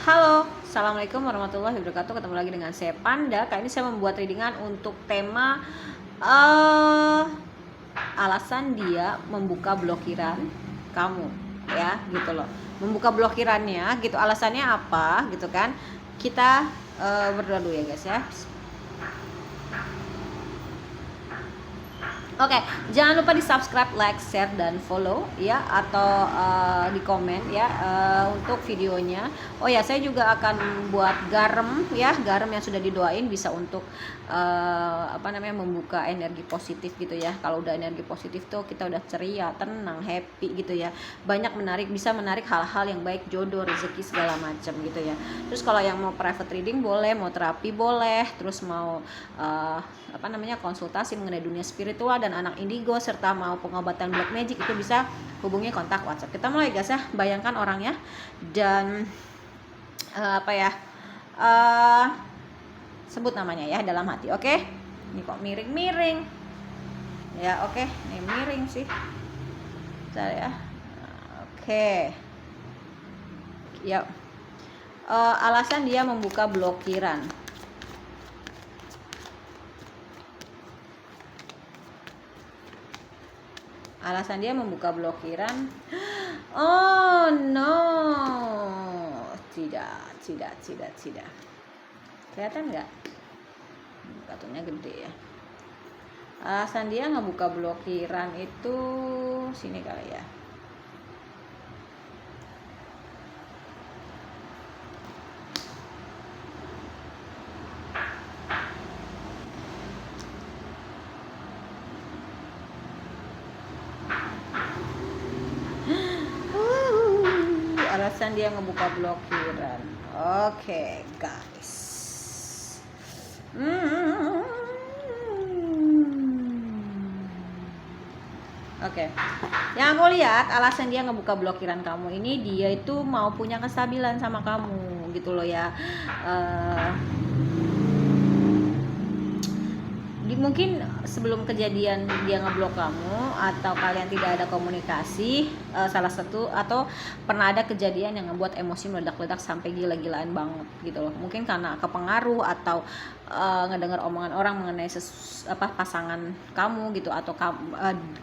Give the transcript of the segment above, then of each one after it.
Halo, assalamualaikum warahmatullahi wabarakatuh. Ketemu lagi dengan saya Panda. Kali ini saya membuat readingan untuk tema alasan dia membuka blokiran kamu, ya, gitu loh. Membuka blokirannya, gitu. Alasannya apa, gitu kan? Kita berdoa dulu ya, guys ya. Oke, jangan lupa di subscribe, like, share, dan follow ya, atau di komen ya untuk videonya. Oh ya, saya juga akan buat garam ya, garam yang sudah didoain bisa untuk membuka energi positif gitu ya. Kalau udah energi positif tuh kita udah ceria, tenang, happy gitu ya. Banyak bisa menarik hal-hal yang baik, jodoh, rezeki segala macam gitu ya. Terus kalau yang mau private reading boleh, mau terapi boleh, terus mau konsultasi mengenai dunia spiritual dan anak indigo serta mau pengobatan black magic itu bisa hubungi kontak WhatsApp. Kita mulai guys ya, bayangkan orangnya dan sebut namanya ya dalam hati. Oke? Ini kok miring-miring. Ya, oke. Ini miring sih. Bentar ya. Oke. Ya. Alasan dia membuka blokiran. Alasan dia membuka blokiran. Oh no, tidak. Kelihatan nggak? Kartunya gede ya. Alasan dia ngebuka blokiran itu sini kali ya. Alasan dia ngebuka blokiran. Oke, guys. Oke. Yang aku lihat alasan dia ngebuka blokiran kamu ini, dia itu mau punya kestabilan sama kamu gitu loh ya. Mungkin sebelum kejadian dia ngeblok kamu atau kalian tidak ada komunikasi, salah satu atau pernah ada kejadian yang ngebuat emosi meledak-ledak sampai gila-gilaan banget gitu loh. Mungkin karena kepengaruh atau ngedengar omongan orang mengenai pasangan kamu gitu, atau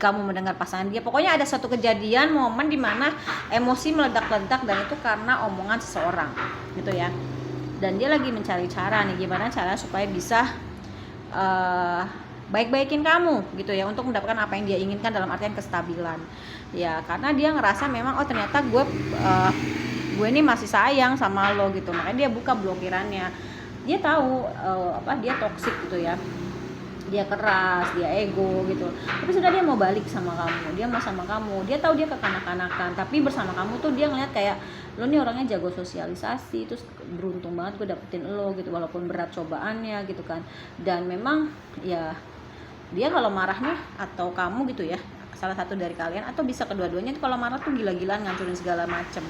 kamu mendengar pasangan dia. Pokoknya ada satu kejadian momen dimana emosi meledak-ledak dan itu karena omongan seseorang gitu ya. Dan dia lagi mencari cara nih, gimana cara supaya bisa baik-baikin kamu gitu ya, untuk mendapatkan apa yang dia inginkan dalam artian kestabilan ya, karena dia ngerasa memang ternyata gue ini masih sayang sama lo gitu, makanya dia buka blokirannya. Dia tahu dia toksik gitu ya, dia keras, dia ego gitu, tapi sudah dia mau balik sama kamu, dia mau sama kamu, dia tahu dia kekanak-kanakan, tapi bersama kamu tuh dia ngeliat kayak lo nih orangnya jago sosialisasi, terus beruntung banget gue dapetin lo gitu, walaupun berat cobaannya gitu kan. Dan memang ya dia kalau marahnya, atau kamu gitu ya, salah satu dari kalian atau bisa kedua-duanya, kalau marah tuh gila-gilaan ngancurin segala macem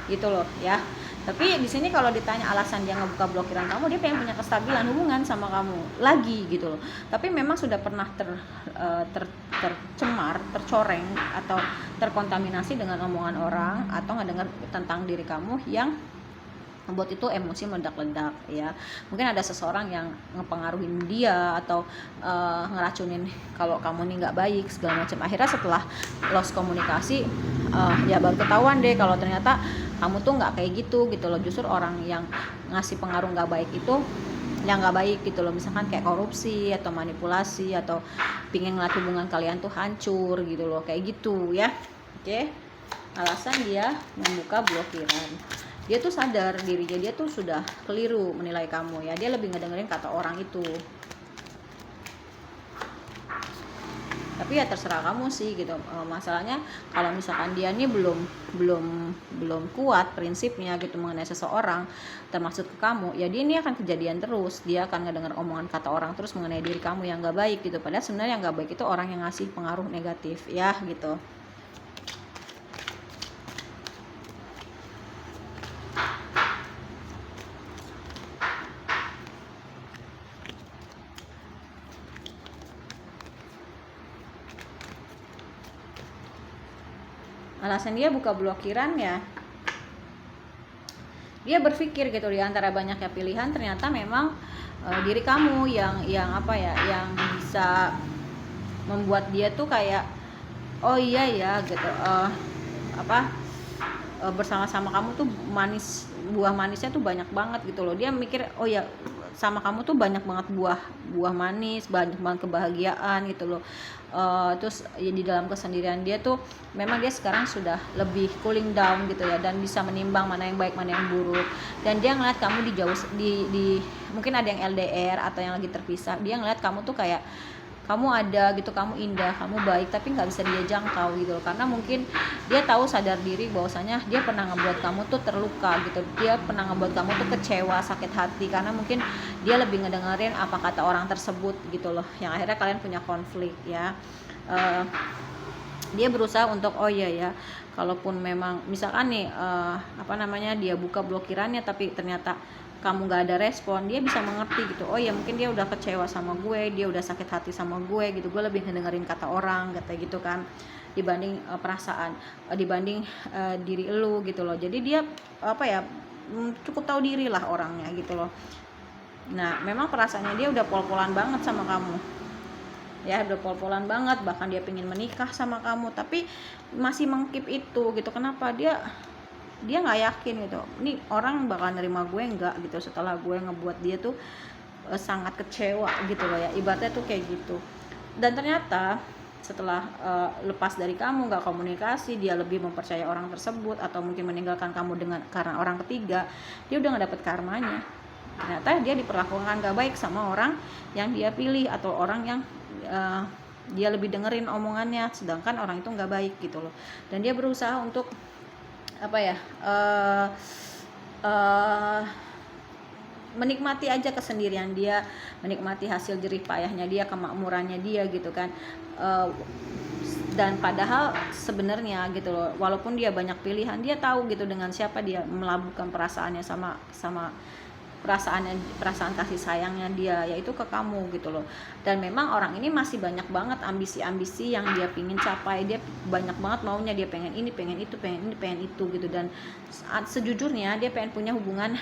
gitu loh ya. Tapi di sini kalau ditanya alasan dia ngebuka blokiran kamu, dia pengen punya kestabilan hubungan sama kamu lagi gitu loh. Tapi memang sudah pernah tercemar, tercoreng atau terkontaminasi dengan omongan orang atau ngedengar tentang diri kamu yang membuat itu emosi meledak-ledak ya. Mungkin ada seseorang yang ngepengaruhin dia atau ngeracunin kalau kamu nih nggak baik segala macam. Akhirnya setelah lost komunikasi ya baru ketahuan deh kalau ternyata kamu tuh nggak kayak gitu loh. Justru orang yang ngasih pengaruh nggak baik itu yang nggak baik gitu loh, misalkan kayak korupsi atau manipulasi atau pingin ngeliat hubungan kalian tuh hancur gitu loh, kayak gitu ya. Oke. Alasan dia membuka blokiran, dia tuh sadar dirinya dia tuh sudah keliru menilai kamu ya, dia lebih ngedengerin kata orang itu. Tapi ya terserah kamu sih gitu. Masalahnya kalau misalkan dia nih belum kuat prinsipnya gitu mengenai seseorang, termasuk ke kamu, ya dia ini akan kejadian terus, dia akan ngedengar omongan kata orang terus mengenai diri kamu yang nggak baik gitu. Padahal sebenarnya yang nggak baik itu orang yang ngasih pengaruh negatif ya gitu. Alasan dia buka blokiran ya, dia berpikir gitu, di antara banyaknya pilihan ternyata memang diri kamu yang apa ya, yang bisa membuat dia tuh kayak oh iya ya gitu, apa bersama-sama kamu tuh buah manisnya tuh banyak banget gitu loh. Dia mikir oh ya sama kamu tuh banyak banget buah manis, banyak banget kebahagiaan gitu loh. Terus ya di dalam kesendirian dia tuh memang dia sekarang sudah lebih cooling down gitu ya, dan bisa menimbang mana yang baik mana yang buruk. Dan dia ngeliat kamu di mungkin ada yang LDR atau yang lagi terpisah, dia ngeliat kamu tuh kayak kamu ada gitu, kamu indah, kamu baik, tapi nggak bisa dia jangkau gitu loh. Karena mungkin dia tahu sadar diri bahwasanya dia pernah ngebuat kamu tuh terluka gitu, dia pernah ngebuat kamu tuh kecewa, sakit hati, karena mungkin dia lebih ngedengerin apa kata orang tersebut gitu loh, yang akhirnya kalian punya konflik ya. Dia berusaha untuk oh iya ya, kalaupun memang misalkan nih apa namanya, dia buka blokirannya tapi ternyata kamu gak ada respon, dia bisa mengerti gitu. Oh ya mungkin dia udah kecewa sama gue, dia udah sakit hati sama gue gitu, gue lebih ngedengerin kata orang kayak gitu kan, dibanding perasaan, dibanding diri lu gitu loh. Jadi dia apa ya, cukup tahu diri lah orangnya gitu loh. Nah memang perasaannya dia udah pol-polan banget sama kamu ya, udah pol-polan banget, bahkan dia pengen menikah sama kamu tapi masih mengkip itu gitu. Kenapa? Dia nggak yakin gitu, ini orang bakal nerima gue nggak gitu setelah gue ngebuat dia tuh sangat kecewa gitu loh ya, ibaratnya tuh kayak gitu. Dan ternyata setelah lepas dari kamu, nggak komunikasi, dia lebih mempercayai orang tersebut atau mungkin meninggalkan kamu karena orang ketiga, dia udah nggak dapet karmanya. Ternyata dia diperlakukan nggak baik sama orang yang dia pilih, atau orang yang dia lebih dengerin omongannya, sedangkan orang itu nggak baik gitu loh. Dan dia berusaha untuk apa ya, menikmati aja kesendirian dia, menikmati hasil jerih payahnya dia, kemakmurannya dia gitu kan. Dan padahal sebenarnya gitu loh, walaupun dia banyak pilihan, dia tahu gitu dengan siapa dia melabuhkan perasaannya, sama perasaan kasih sayangnya dia, yaitu ke kamu gitu loh. Dan memang orang ini masih banyak banget ambisi-ambisi yang dia pingin capai, dia banyak banget maunya, dia pengen ini, pengen itu, pengen ini, pengen itu gitu. Dan sejujurnya dia pengen punya hubungan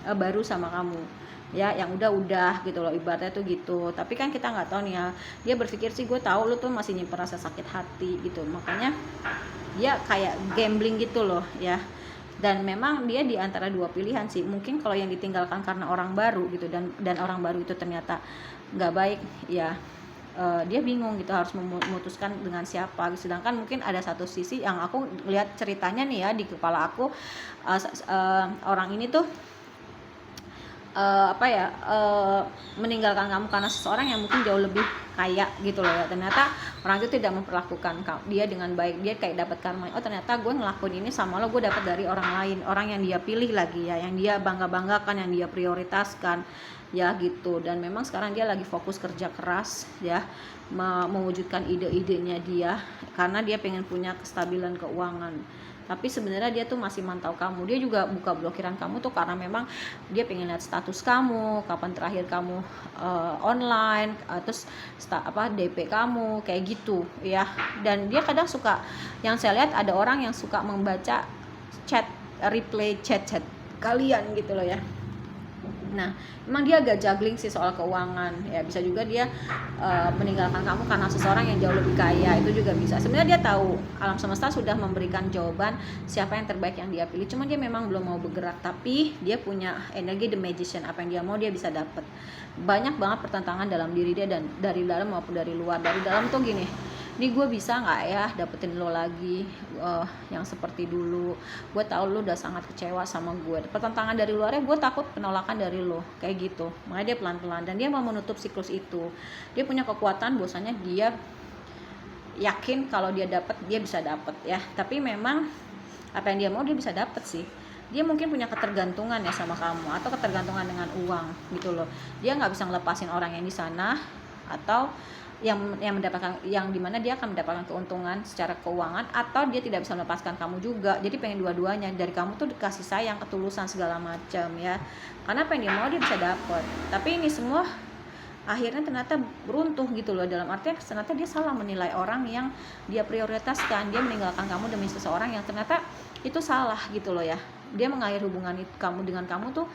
baru sama kamu ya, yang udah gitu loh, ibaratnya tuh gitu. Tapi kan kita nggak tahu nih ya, dia berpikir sih gue tahu lu tuh masih nyimpen rasa sakit hati gitu, makanya dia kayak gambling gitu loh ya. Dan memang dia di antara dua pilihan sih, mungkin kalau yang ditinggalkan karena orang baru gitu, dan orang baru itu ternyata nggak baik ya, dia bingung gitu harus memutuskan dengan siapa. Sedangkan mungkin ada satu sisi yang aku lihat ceritanya nih ya di kepala aku, orang ini tuh meninggalkan kamu karena seseorang yang mungkin jauh lebih kaya gitu loh ya. Ternyata orang itu tidak memperlakukan dia dengan baik, dia kayak dapat karma, oh ternyata gue ngelakuin ini sama lo, gue dapat dari orang lain, orang yang dia pilih lagi ya, yang dia banggakan, yang dia prioritaskan ya gitu. Dan memang sekarang dia lagi fokus kerja keras ya, mewujudkan ide-idenya dia, karena dia pengen punya kestabilan keuangan. Tapi sebenarnya dia tuh masih mantau kamu. Dia juga buka blokiran kamu tuh karena memang dia pengen lihat status kamu, kapan terakhir kamu online, terus DP kamu kayak gitu ya. Dan dia kadang suka, yang saya lihat ada orang yang suka membaca replay chat kalian gitu loh ya. Nah, memang dia agak juggling sih soal keuangan ya. Bisa juga dia meninggalkan kamu karena seseorang yang jauh lebih kaya, itu juga bisa. Sebenarnya dia tahu, alam semesta sudah memberikan jawaban siapa yang terbaik yang dia pilih, cuma dia memang belum mau bergerak. Tapi dia punya energi the magician, apa yang dia mau dia bisa dapat. Banyak banget pertentangan dalam diri dia, dan dari dalam maupun dari luar. Dari dalam tuh gini, ini gue bisa nggak ya dapetin lo lagi yang seperti dulu, gue tahu lo udah sangat kecewa sama gue. Pertentangan dari luarnya, gue takut penolakan dari lo kayak gitu. Makanya dia pelan-pelan, dan dia mau menutup siklus itu. Dia punya kekuatan, bahwasanya dia yakin kalau dia dapat, dia bisa dapat ya. Tapi memang apa yang dia mau dia bisa dapat sih. Dia mungkin punya ketergantungan ya sama kamu, atau ketergantungan dengan uang gitu loh. Dia nggak bisa ngelepasin orang yang di sana, atau yang mendapatkan, yang dimana dia akan mendapatkan keuntungan secara keuangan, atau dia tidak bisa melepaskan kamu juga. Jadi pengen dua-duanya. Dari kamu tuh dikasih sayang, ketulusan segala macam ya, karena apa yang dia mau dia bisa dapat. Tapi ini semua akhirnya ternyata beruntuh gitu loh, dalam artian ternyata dia salah menilai orang yang dia prioritaskan. Dia meninggalkan kamu demi seseorang yang ternyata itu salah gitu loh ya. dia mengakhiri hubungan itu kamu dengan kamu tuh,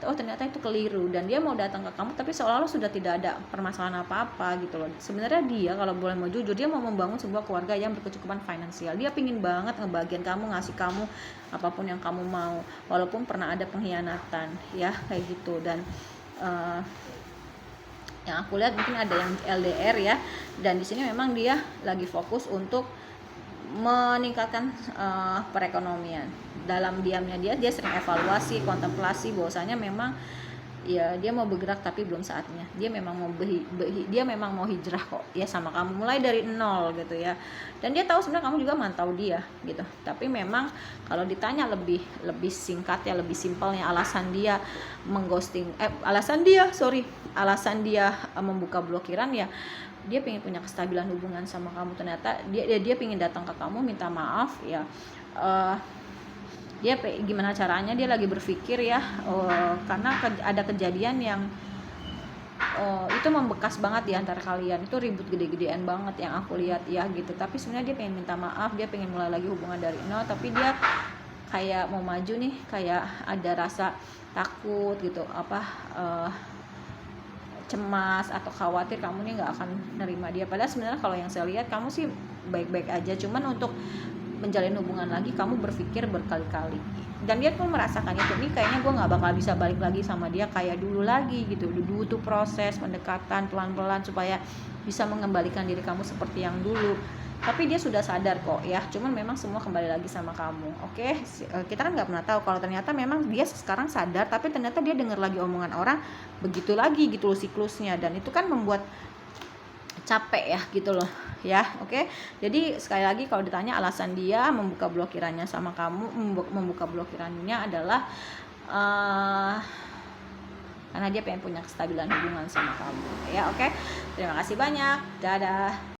oh ternyata itu keliru, dan dia mau datang ke kamu tapi seolah-olah sudah tidak ada permasalahan apa-apa gitu loh. Sebenarnya dia kalau boleh mau jujur, dia mau membangun sebuah keluarga yang berkecukupan finansial. Dia pingin banget ngebagian kamu, ngasih kamu apapun yang kamu mau, walaupun pernah ada pengkhianatan ya kayak gitu. Dan yang aku lihat mungkin ada yang LDR ya, dan di sini memang dia lagi fokus untuk meningkatkan perekonomian. Dalam diamnya dia sering evaluasi, kontemplasi bahwasanya memang ya dia mau bergerak tapi belum saatnya. Dia memang mau dia memang mau hijrah kok ya sama kamu, mulai dari nol gitu ya. Dan dia tahu sebenarnya kamu juga mantau dia gitu. Tapi memang kalau ditanya lebih singkat ya, lebih simpelnya, alasan dia membuka blokiran ya, dia pengen punya kestabilan hubungan sama kamu. Ternyata dia pengen datang ke kamu minta maaf ya. Dia gimana caranya, dia lagi berpikir ya, karena ada kejadian yang itu membekas banget di antara kalian, itu ribut gede-gedean banget yang aku lihat ya gitu. Tapi sebenarnya dia pengen minta maaf, dia pengen mulai lagi hubungan dari nol, tapi dia kayak mau maju nih, kayak ada rasa takut gitu, cemas atau khawatir kamu nih nggak akan nerima dia. Padahal sebenarnya kalau yang saya lihat kamu sih baik-baik aja, cuman untuk menjalin hubungan lagi kamu berpikir berkali-kali. Dan dia pun merasakan itu, nih kayaknya gue nggak bakal bisa balik lagi sama dia kayak dulu lagi gitu. Dulu tuh proses pendekatan pelan-pelan supaya bisa mengembalikan diri kamu seperti yang dulu. Tapi dia sudah sadar kok ya, cuman memang semua kembali lagi sama kamu. Oke, kita kan nggak pernah tahu kalau ternyata memang dia sekarang sadar, tapi ternyata dia dengar lagi omongan orang begitu lagi gitu loh siklusnya, dan itu kan membuat capek ya gitu loh ya. Oke, jadi sekali lagi kalau ditanya alasan dia membuka blokirannya sama kamu, membuka blokirannya adalah karena dia pengen punya kestabilan hubungan sama kamu ya. Oke, terima kasih banyak, dadah.